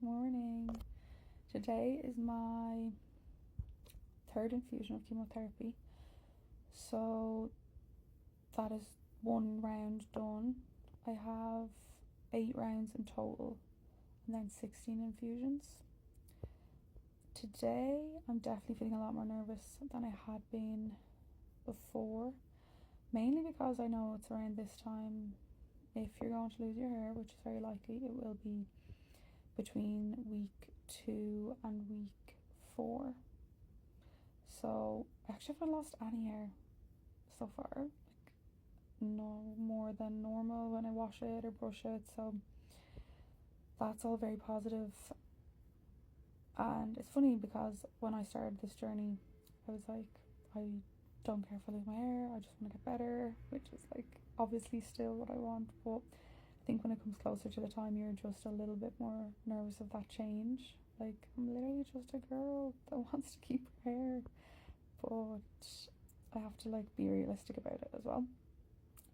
Morning. Today is my third infusion of chemotherapy. So that is one round done. I have 8 rounds in total and then 16 infusions. Today I'm definitely feeling a lot more nervous than I had been before, mainly because I know it's around this time if you're going to lose your hair, which is very likely. It will be between week 2 and week 4. So I actually haven't lost any hair so far, like no more than normal when I wash it or brush it, so that's all very positive. And it's funny because when I started this journey, I was like, I don't care if I lose my hair, I just want to get better, which is like obviously still what I want, but I think when it comes closer to the time, you're just a little bit more nervous of that change. Like, I'm literally just a girl that wants to keep her hair, but I have to like be realistic about it as well.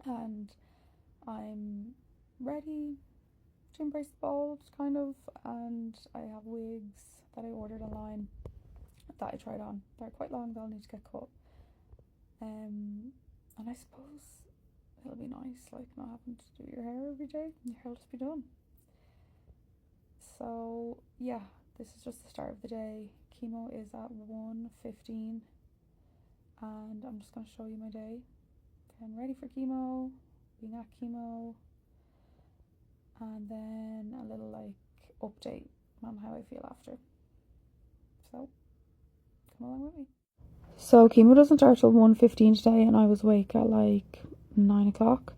And I'm ready to embrace the bald, kind of, and I have wigs that I ordered online that I tried on. They're quite long, they'll need to get cut. And I suppose it'll be nice, like, not having to do your hair every day. Your hair will just be done. So yeah, this is just the start of the day. Chemo is at 1:15 and I'm just going to show you my day. I'm ready for chemo, being at chemo, and then a little like update on how I feel after. So come along with me. So chemo doesn't start till 1:15 today, and I was awake at like 9 o'clock.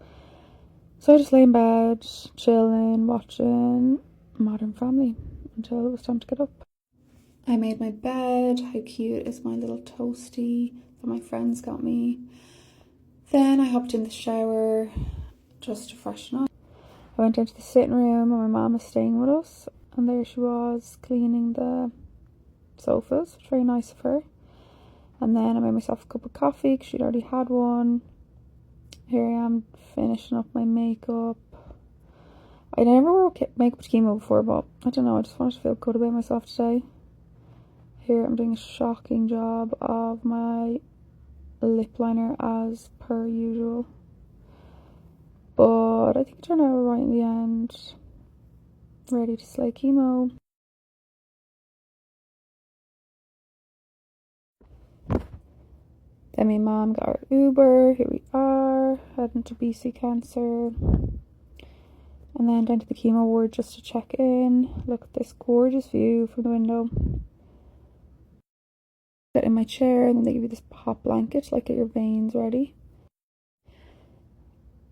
So I just lay in bed, chilling, watching Modern Family until it was time to get up. I made my bed. How cute is my little toasty that my friends got me? Then I hopped in the shower just to freshen up. I went into the sitting room and my mum was staying with us, and there she was cleaning the sofas, which was very nice of her. And then I made myself a cup of coffee because she'd already had one. Here I am finishing up my makeup. I never wore makeup to chemo before, but I don't know, I just wanted to feel good about myself today. Here I'm doing a shocking job of my lip liner as per usual, but I think it turned out right in the end. Ready to slay chemo. Then my mom got our Uber. Here we are, heading to BC Cancer. And then down to the chemo ward just to check in. Look at this gorgeous view from the window. Sit in my chair and then they give you this hot blanket to like get your veins ready.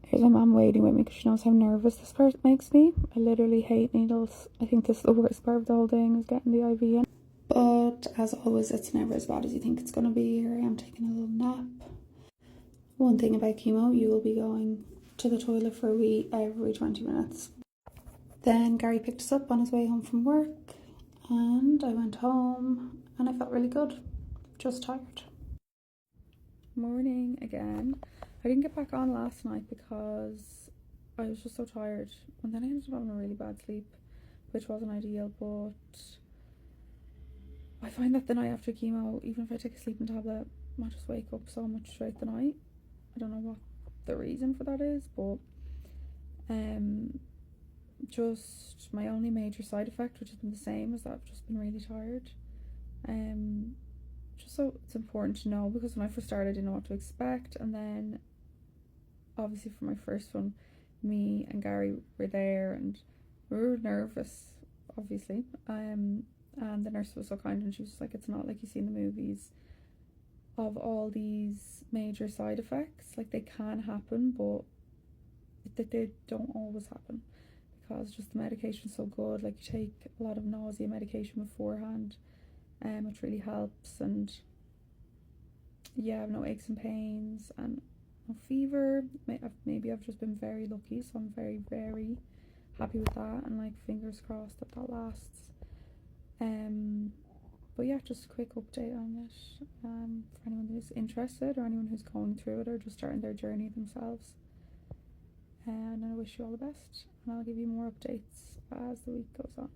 Here's my mom waiting with me because she knows how nervous this part makes me. I literally hate needles. I think this is the worst part of the whole thing, is getting the IV in. But as always, it's never as bad as you think it's going to be. Here I am taking a little nap. One thing about chemo, you will be going to the toilet for a wee every 20 minutes. Then Gary picked us up on his way home from work and I went home and I felt really good, just tired. Morning again. I didn't get back on last night because I was just so tired, and then I ended up having a really bad sleep, which wasn't ideal, but I find that the night after chemo, even if I take a sleeping tablet, I just wake up so much throughout the night. I don't know what the reason for that is, but just my only major side effect, which has been the same, is that I've just been really tired. Just so it's important to know, because when I first started I didn't know what to expect, and then obviously for my first one, me and Gary were there and we were nervous, obviously, and the nurse was so kind and she was like, it's not like you see in the movies of all these major side effects. Like, they can happen, but they don't always happen because just the medication's so good. Like, you take a lot of nausea medication beforehand, which really helps, and yeah, I have no aches and pains and no fever. Maybe I've just been very lucky, so I'm very, very happy with that, and like fingers crossed that that lasts. But yeah, just a quick update on it, for anyone who's interested or anyone who's going through it or just starting their journey themselves. And I wish you all the best, and I'll give you more updates as the week goes on.